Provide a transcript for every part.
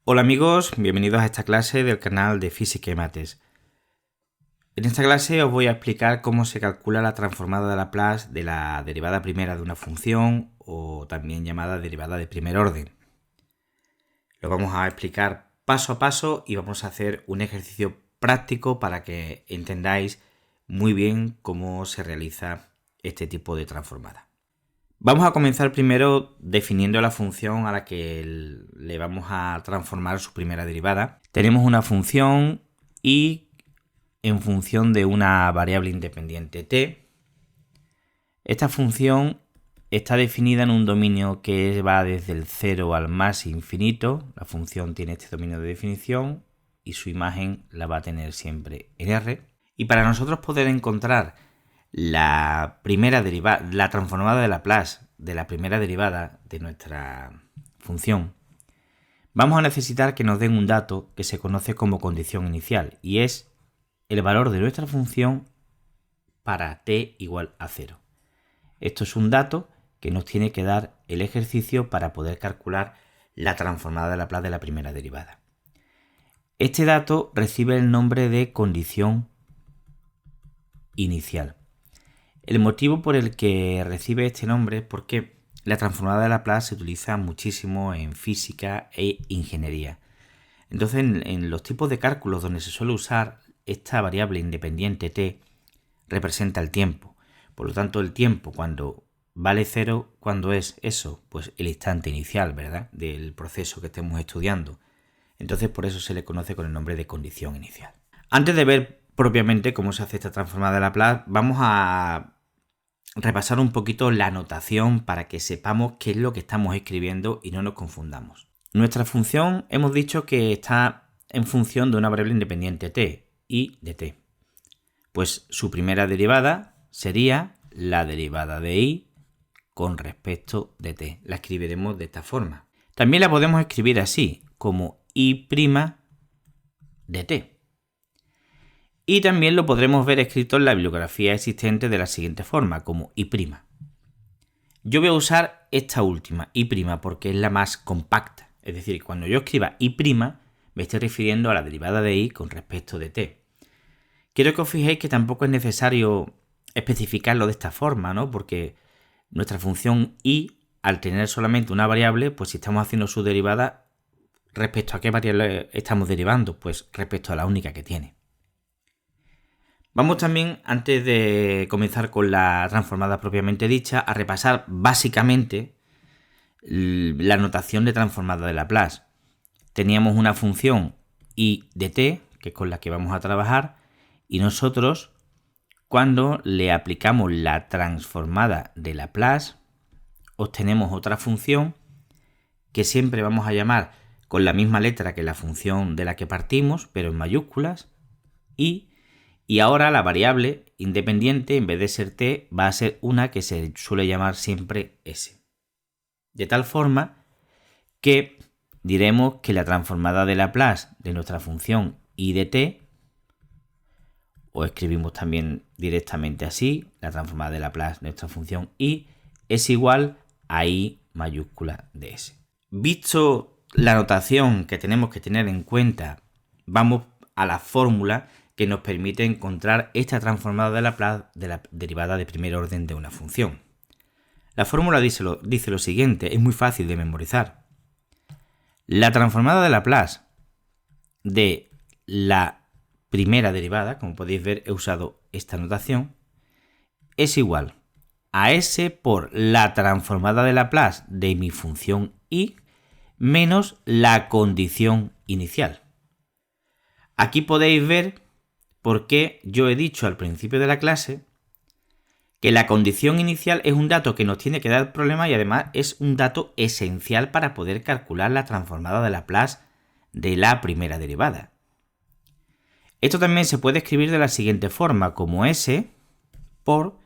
Hola amigos, bienvenidos a esta clase del canal de Física y Mates. En esta clase os voy a explicar cómo se calcula la transformada de Laplace de la derivada primera de una función o también llamada derivada de primer orden. Lo vamos a explicar paso a paso y vamos a hacer un ejercicio práctico para que entendáis muy bien cómo se realiza este tipo de transformada. Vamos a comenzar primero definiendo la función a la que le vamos a transformar su primera derivada. Tenemos una función y en función de una variable independiente t. Esta función está definida en un dominio que va desde el 0 al más infinito. La función tiene este dominio de definición y su imagen la va a tener siempre en R. Y para nosotros poder encontrar la transformada de Laplace de la primera derivada de nuestra función, vamos a necesitar que nos den un dato que se conoce como condición inicial y es el valor de nuestra función para t igual a 0. Esto es un dato que nos tiene que dar el ejercicio para poder calcular la transformada de Laplace de la primera derivada. Este dato recibe el nombre de condición inicial. El motivo por el que recibe este nombre es porque la transformada de Laplace se utiliza muchísimo en física e ingeniería. Entonces, en los tipos de cálculos donde se suele usar esta variable independiente t, representa el tiempo. Por lo tanto, el tiempo cuando vale 0, ¿cuándo es eso? Pues el instante inicial, ¿verdad?, del proceso que estemos estudiando. Entonces, por eso se le conoce con el nombre de condición inicial. Antes de ver propiamente cómo se hace esta transformada de Laplace, vamos a repasar un poquito la notación para que sepamos qué es lo que estamos escribiendo y no nos confundamos. Nuestra función hemos dicho que está en función de una variable independiente t, y de t. Pues su primera derivada sería la derivada de y con respecto de t. La escribiremos de esta forma. También la podemos escribir así, como y' de t. Y también lo podremos ver escrito en la bibliografía existente de la siguiente forma, como y'. Yo voy a usar esta última, y', porque es la más compacta. Es decir, cuando yo escriba y', me estoy refiriendo a la derivada de y con respecto de t. Quiero que os fijéis que tampoco es necesario especificarlo de esta forma, ¿no? Porque nuestra función y, al tener solamente una variable, pues si estamos haciendo su derivada, ¿respecto a qué variable estamos derivando? Pues respecto a la única que tiene. Vamos también, antes de comenzar con la transformada propiamente dicha, a repasar básicamente la notación de transformada de Laplace. Teníamos una función y de t, que es con la que vamos a trabajar, y nosotros, cuando le aplicamos la transformada de Laplace, obtenemos otra función que siempre vamos a llamar con la misma letra que la función de la que partimos, pero en mayúsculas, y ahora la variable independiente, en vez de ser t, va a ser una que se suele llamar siempre s. De tal forma que diremos que la transformada de Laplace de nuestra función y de t, o escribimos también directamente así, la transformada de Laplace de nuestra función y, es igual a i mayúscula de s. Visto la notación que tenemos que tener en cuenta, vamos a la fórmula que nos permite encontrar esta transformada de Laplace de la derivada de primer orden de una función. La fórmula dice lo siguiente, es muy fácil de memorizar. La transformada de Laplace de la primera derivada, como podéis ver he usado esta notación, es igual a s por la transformada de Laplace de mi función y menos la condición inicial. Aquí podéis ver por qué yo he dicho al principio de la clase que la condición inicial es un dato que nos tiene que dar problema y además es un dato esencial para poder calcular la transformada de Laplace de la primera derivada. Esto también se puede escribir de la siguiente forma, como s por,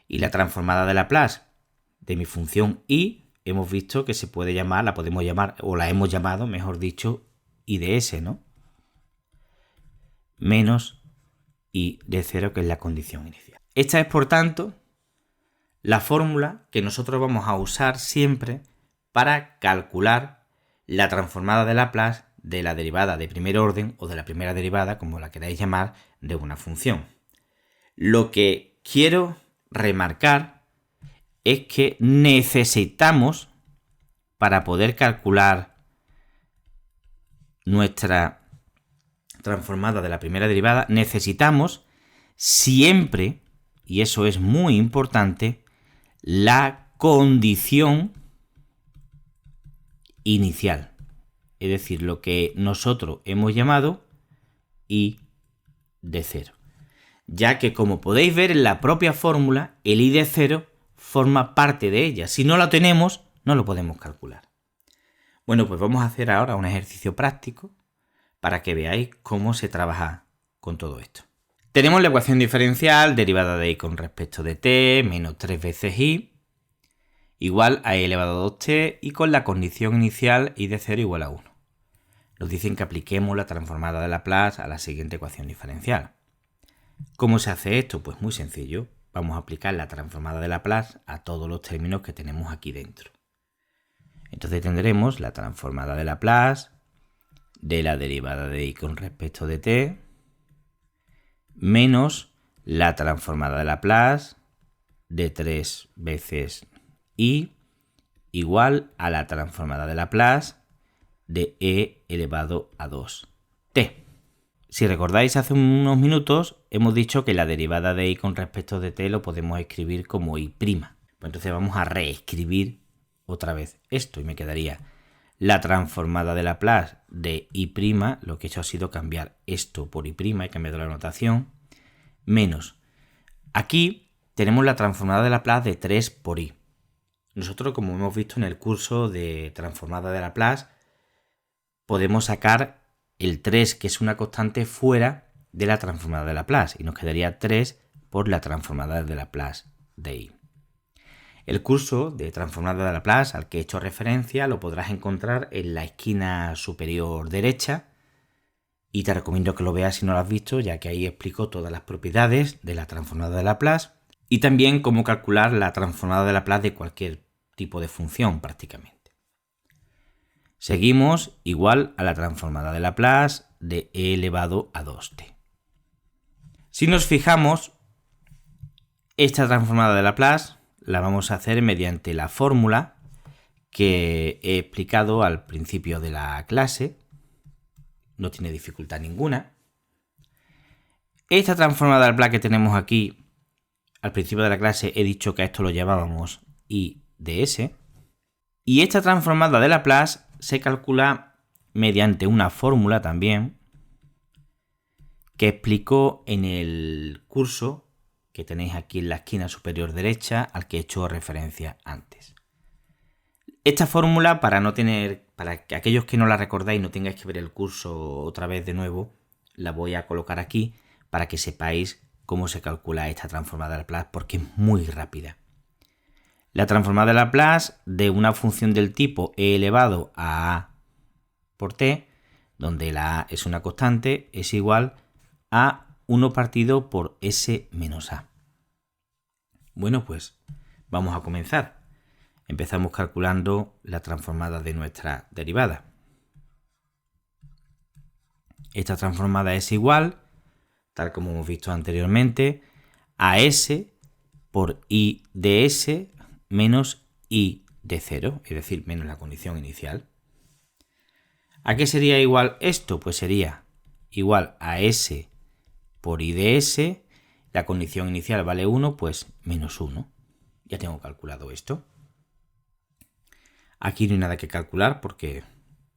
y la transformada de Laplace de mi función y, hemos visto que se puede llamar, la podemos llamar, o la hemos llamado, mejor dicho, y de s, ¿no? Menos y de 0, que es la condición inicial. Esta es, por tanto, la fórmula que nosotros vamos a usar siempre para calcular la transformada de Laplace de la derivada de primer orden o de la primera derivada, como la queráis llamar, de una función. Lo que quiero remarcar es que necesitamos, para poder calcular nuestra transformada de la primera derivada, necesitamos siempre, y eso es muy importante, la condición inicial. Es decir, lo que nosotros hemos llamado i de 0. Ya que, como podéis ver en la propia fórmula, el i de 0 forma parte de ella. Si no lo tenemos, no lo podemos calcular. Bueno, pues vamos a hacer ahora un ejercicio práctico para que veáis cómo se trabaja con todo esto. Tenemos la ecuación diferencial derivada de y con respecto de t menos 3 veces i igual a e elevado a 2t y con la condición inicial i de 0 igual a 1. Nos dicen que apliquemos la transformada de Laplace a la siguiente ecuación diferencial. ¿Cómo se hace esto? Pues muy sencillo. Vamos a aplicar la transformada de Laplace a todos los términos que tenemos aquí dentro. Entonces tendremos la transformada de Laplace de la derivada de y con respecto de t menos la transformada de Laplace de 3 veces i igual a la transformada de Laplace de e elevado a 2t. Si recordáis, hace unos minutos hemos dicho que la derivada de y con respecto de t lo podemos escribir como i'. Pues entonces vamos a reescribir otra vez esto y me quedaría la transformada de Laplace de i', lo que he hecho ha sido cambiar esto por i', he cambiado la notación, menos. Aquí tenemos la transformada de Laplace de 3 por i. Nosotros, como hemos visto en el curso de transformada de Laplace, podemos sacar el 3, que es una constante, fuera de la transformada de Laplace y nos quedaría 3 por la transformada de Laplace de i. El curso de transformada de Laplace al que he hecho referencia lo podrás encontrar en la esquina superior derecha y te recomiendo que lo veas si no lo has visto, ya que ahí explico todas las propiedades de la transformada de Laplace y también cómo calcular la transformada de Laplace de cualquier tipo de función prácticamente. Seguimos igual a la transformada de Laplace de e elevado a 2t. Si nos fijamos, esta transformada de Laplace la vamos a hacer mediante la fórmula que he explicado al principio de la clase. No tiene dificultad ninguna. Esta transformada de Laplace que tenemos aquí, al principio de la clase he dicho que a esto lo llamábamos i de s. Y esta transformada de Laplace se calcula mediante una fórmula también que explico en el curso que tenéis aquí en la esquina superior derecha al que he hecho referencia antes. Esta fórmula, para que aquellos que no la recordáis no tengáis que ver el curso otra vez de nuevo, la voy a colocar aquí para que sepáis cómo se calcula esta transformada de Laplace porque es muy rápida. La transformada de Laplace de una función del tipo e elevado a a por t, donde la a es una constante, es igual a 1 partido por s menos a. Bueno, pues vamos a comenzar. Empezamos calculando la transformada de nuestra derivada. Esta transformada es igual, tal como hemos visto anteriormente, a s por i de s menos i de 0, es decir, menos la condición inicial. ¿A qué sería igual esto? Pues sería igual a s por i de s, la condición inicial vale 1, pues menos 1. Ya tengo calculado esto. Aquí no hay nada que calcular porque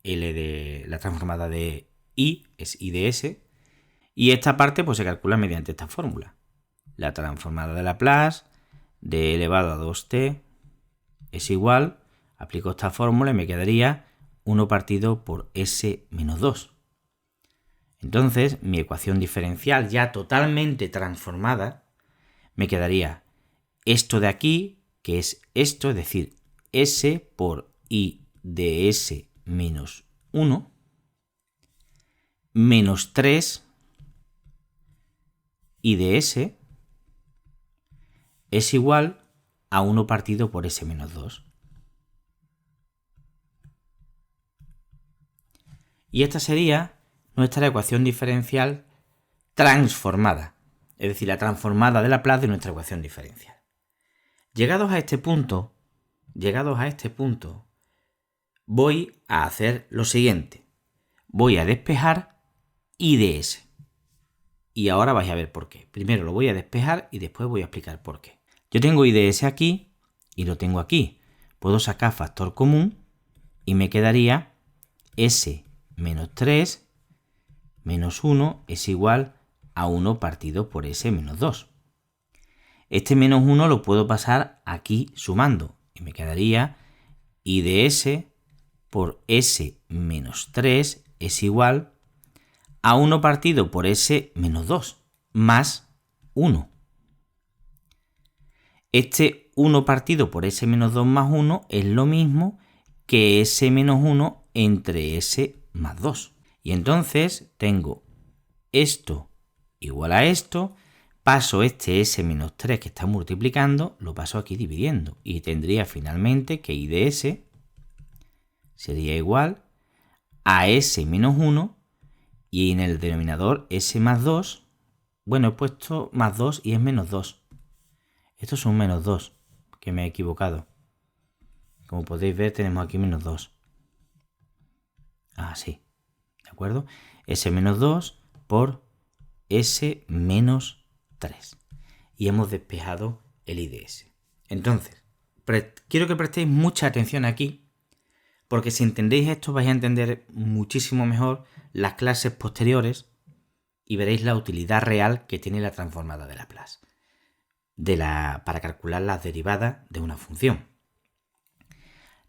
la transformada de i es i de s y esta parte pues se calcula mediante esta fórmula. La transformada de Laplace de e elevado a 2t es igual, aplico esta fórmula y me quedaría 1 partido por s menos 2. Entonces, mi ecuación diferencial ya totalmente transformada me quedaría esto de aquí, que es esto, es decir, s por i de s menos 1, menos 3 i de s es igual a 1 partido por s menos 2. Y esta sería nuestra ecuación diferencial transformada, es decir, la transformada de Laplace de nuestra ecuación diferencial. Llegados a este punto, voy a hacer lo siguiente. Voy a despejar I de S. Y ahora vais a ver por qué. Primero lo voy a despejar y después voy a explicar por qué. Yo tengo I de S aquí y lo tengo aquí. Puedo sacar factor común y me quedaría S menos 3 menos 1 es igual a 1 partido por S menos 2. Este menos 1 lo puedo pasar aquí sumando y me quedaría I de S por S menos 3 es igual a 1 partido por S menos 2 más 1. Este 1 partido por S menos 2 más 1 es lo mismo que S menos 1 entre S más 2. Y entonces tengo esto igual a esto, paso este S menos 3 que está multiplicando, lo paso aquí dividiendo y tendría finalmente que I de S sería igual a S menos 1 y en el denominador S más 2, bueno, he puesto más 2 y es menos 2. Esto es un menos 2, que me he equivocado. Como podéis ver, tenemos aquí menos 2. Así, ¿de acuerdo? S menos 2 por S menos 3. Y hemos despejado el I de S. Entonces, quiero que prestéis mucha atención aquí, porque si entendéis esto vais a entender muchísimo mejor las clases posteriores y veréis la utilidad real que tiene la transformada de Laplace para calcular las derivadas de una función.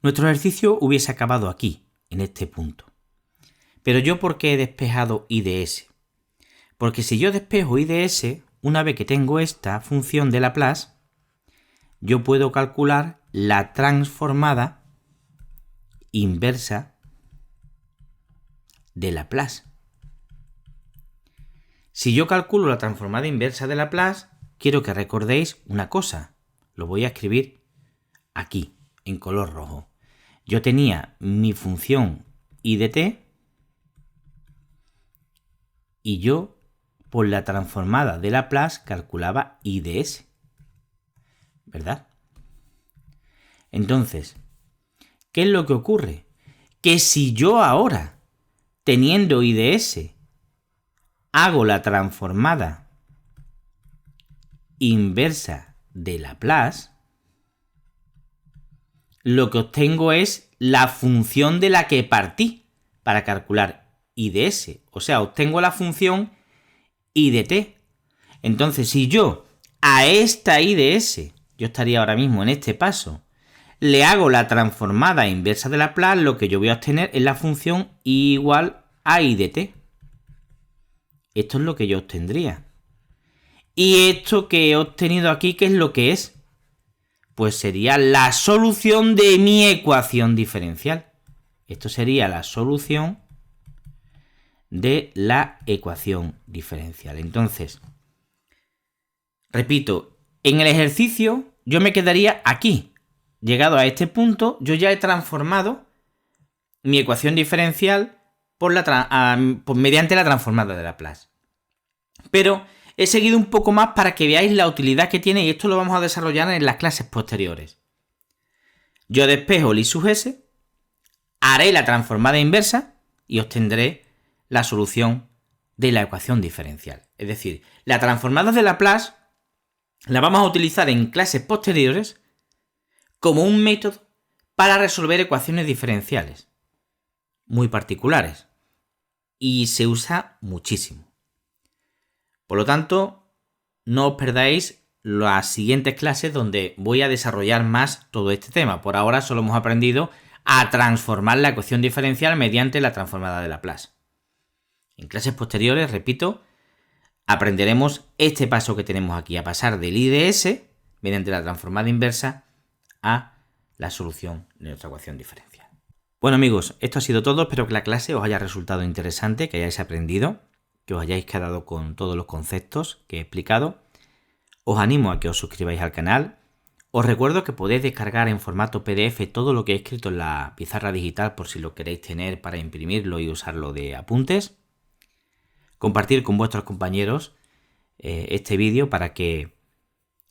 Nuestro ejercicio hubiese acabado aquí, en este punto. Pero yo, ¿por qué he despejado I de S? Porque si yo despejo I de S, una vez que tengo esta función de Laplace, yo puedo calcular la transformada inversa de Laplace. Si yo calculo la transformada inversa de Laplace, quiero que recordéis una cosa. Lo voy a escribir aquí, en color rojo. Yo tenía mi función I de t y yo, por la transformada de Laplace, calculaba I de S. ¿Verdad? Entonces, ¿qué es lo que ocurre? Que si yo ahora, teniendo I de S, hago la transformada inversa de Laplace, lo que obtengo es la función de la que partí para calcular I de S. O sea, obtengo la función I de t. Entonces, si yo a esta I de S, yo estaría ahora mismo en este paso, le hago la transformada inversa de Laplace, lo que yo voy a obtener es la función I igual a I de t. Esto es lo que yo obtendría. Y esto que he obtenido aquí, ¿qué es lo que es? Pues sería la solución de mi ecuación diferencial. Esto sería la solución de la ecuación diferencial. Entonces, repito, en el ejercicio yo me quedaría aquí. Llegado a este punto, yo ya he transformado mi ecuación diferencial mediante la transformada de Laplace. Pero he seguido un poco más para que veáis la utilidad que tiene y esto lo vamos a desarrollar en las clases posteriores. Yo despejo el I sub s, haré la transformada inversa y obtendré la solución de la ecuación diferencial. Es decir, la transformada de Laplace la vamos a utilizar en clases posteriores como un método para resolver ecuaciones diferenciales muy particulares y se usa muchísimo. Por lo tanto, no os perdáis las siguientes clases donde voy a desarrollar más todo este tema. Por ahora solo hemos aprendido a transformar la ecuación diferencial mediante la transformada de Laplace. En clases posteriores, repito, aprenderemos este paso que tenemos aquí, a pasar del I de S, mediante la transformada inversa, a la solución de nuestra ecuación diferencial. Bueno amigos, esto ha sido todo. Espero que la clase os haya resultado interesante, que hayáis aprendido, que os hayáis quedado con todos los conceptos que he explicado. Os animo a que os suscribáis al canal. Os recuerdo que podéis descargar en formato PDF todo lo que he escrito en la pizarra digital por si lo queréis tener para imprimirlo y usarlo de apuntes. Compartir con vuestros compañeros este vídeo para que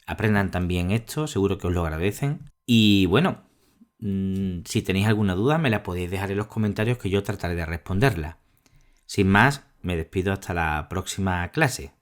aprendan también esto, seguro que os lo agradecen. Y bueno, si tenéis alguna duda me la podéis dejar en los comentarios que yo trataré de responderla. Sin más, me despido hasta la próxima clase.